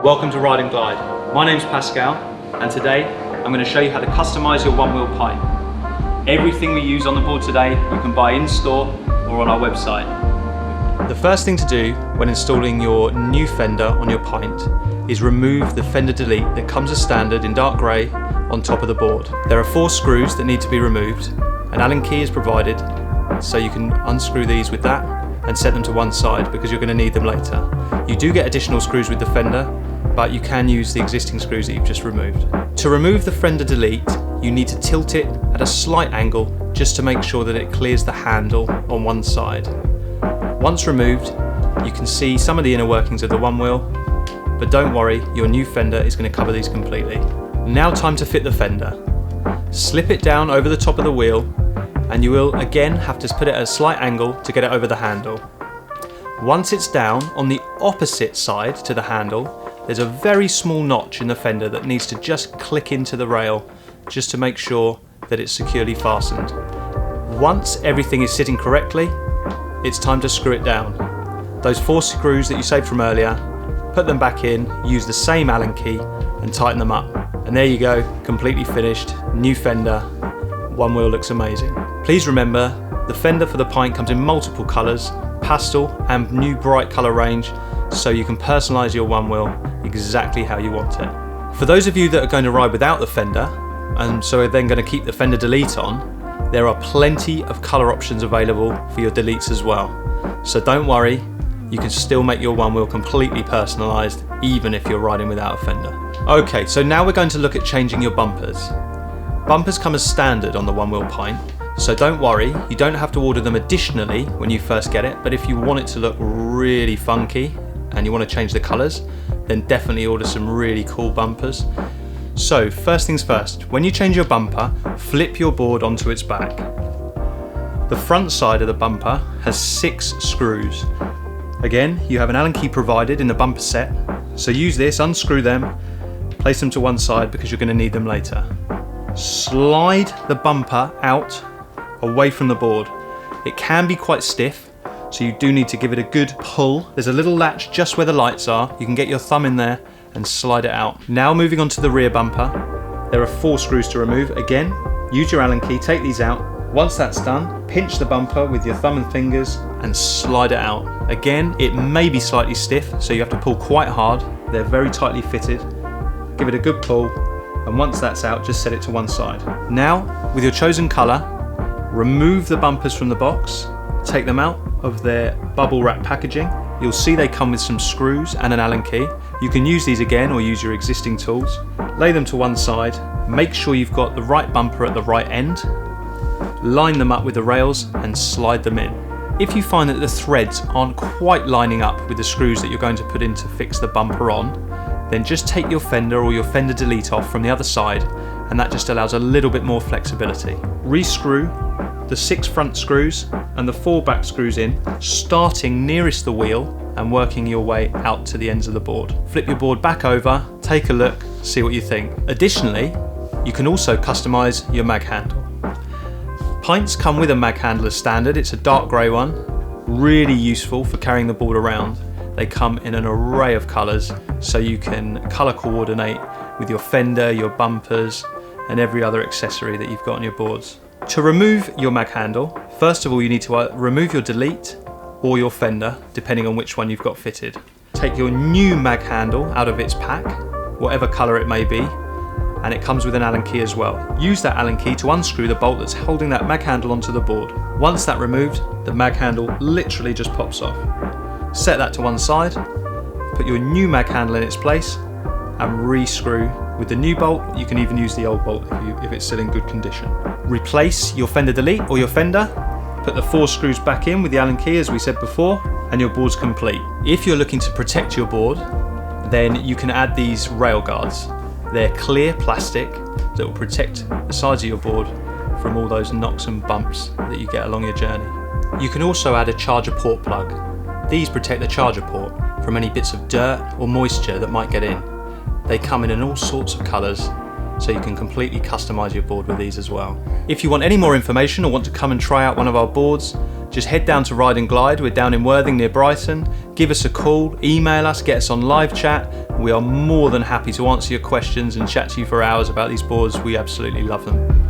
Welcome to Ride and Glide. My name's Pascal, and today I'm going to show you how to customize your Onewheel Pint. Everything we use on the board today you can buy in store or on our website. The first thing to do when installing your new fender on your Pint is remove the fender delete that comes as standard in dark grey on top of the board. There are 4 screws that need to be removed. An Allen key is provided, so you can unscrew these with that and set them to one side because you're going to need them later. You do get additional screws with the fender, but you can use the existing screws that you've just removed. To remove the fender delete, you need to tilt it at a slight angle just to make sure that it clears the handle on one side. Once removed, you can see some of the inner workings of the Onewheel, but don't worry, your new fender is going to cover these completely. Now time to fit the fender. Slip it down over the top of the wheel, and you will again have to put it at a slight angle to get it over the handle. Once it's down, on the opposite side to the handle, there's a very small notch in the fender that needs to just click into the rail just to make sure that it's securely fastened. Once everything is sitting correctly, it's time to screw it down. Those 4 screws that you saved from earlier, put them back in, use the same Allen key and tighten them up. And there you go, completely finished, new fender. Onewheel looks amazing. Please remember, the fender for the Pint comes in multiple colours, pastel and new bright colour range, so you can personalise your Onewheel exactly how you want it. For those of you that are going to ride without the fender, and so are then going to keep the fender delete on, there are plenty of colour options available for your deletes as well. So don't worry, you can still make your Onewheel completely personalised even if you're riding without a fender. Okay, so now we're going to look at changing your bumpers. Bumpers come as standard on the Onewheel Pint, so don't worry, you don't have to order them additionally when you first get it, but if you want it to look really funky and you want to change the colours, then definitely order some really cool bumpers. So first things first, when you change your bumper, flip your board onto its back. The front side of the bumper has 6 screws. Again, you have an Allen key provided in the bumper set, so use this, unscrew them, place them to one side because you're going to need them later. Slide the bumper out away from the board. It can be quite stiff, so you do need to give it a good pull. There's a little latch just where the lights are. You can get your thumb in there and slide it out. Now moving on to the rear bumper, there are 4 screws to remove. Again, use your Allen key, take these out. Once that's done, pinch the bumper with your thumb and fingers and slide it out. Again, it may be slightly stiff, so you have to pull quite hard. They're very tightly fitted. Give it a good pull, and once that's out, just set it to one side. Now, with your chosen colour, remove the bumpers from the box, take them out of their bubble wrap packaging. You'll see they come with some screws and an Allen key. You can use these again or use your existing tools. Lay them to one side, make sure you've got the right bumper at the right end, line them up with the rails and slide them in. If you find that the threads aren't quite lining up with the screws that you're going to put in to fix the bumper on, then just take your fender or your fender delete off from the other side, and that just allows a little bit more flexibility. Rescrew the 6 front screws and the 4 back screws in, starting nearest the wheel and working your way out to the ends of the board. Flip your board back over, take a look, see what you think. Additionally, you can also customise your mag handle. Pints come with a mag handle as standard. It's a dark grey one, really useful for carrying the board around. They come in an array of colours, so you can colour coordinate with your fender, your bumpers and every other accessory that you've got on your boards. To remove your mag handle, first of all you need to remove your delete or your fender, depending on which one you've got fitted. Take your new mag handle out of its pack, whatever colour it may be, and it comes with an Allen key as well. Use that Allen key to unscrew the bolt that's holding that mag handle onto the board. Once that's removed, the mag handle literally just pops off. Set that to one side, put your new mag handle in its place and re-screw with the new bolt. You can even use the old bolt if it's still in good condition. Replace your fender delete or your fender, put the 4 screws back in with the Allen key as we said before, and your board's complete. If you're looking to protect your board, then you can add these rail guards. They're clear plastic that will protect the sides of your board from all those knocks and bumps that you get along your journey. You can also add a charger port plug. These protect the charger port from any bits of dirt or moisture that might get in. They come in all sorts of colours, so you can completely customize your board with these as well. If you want any more information or want to come and try out one of our boards, just head down to Ride and Glide. We're down in Worthing near Brighton. Give us a call, email us, get us on live chat. We are more than happy to answer your questions and chat to you for hours about these boards. We absolutely love them.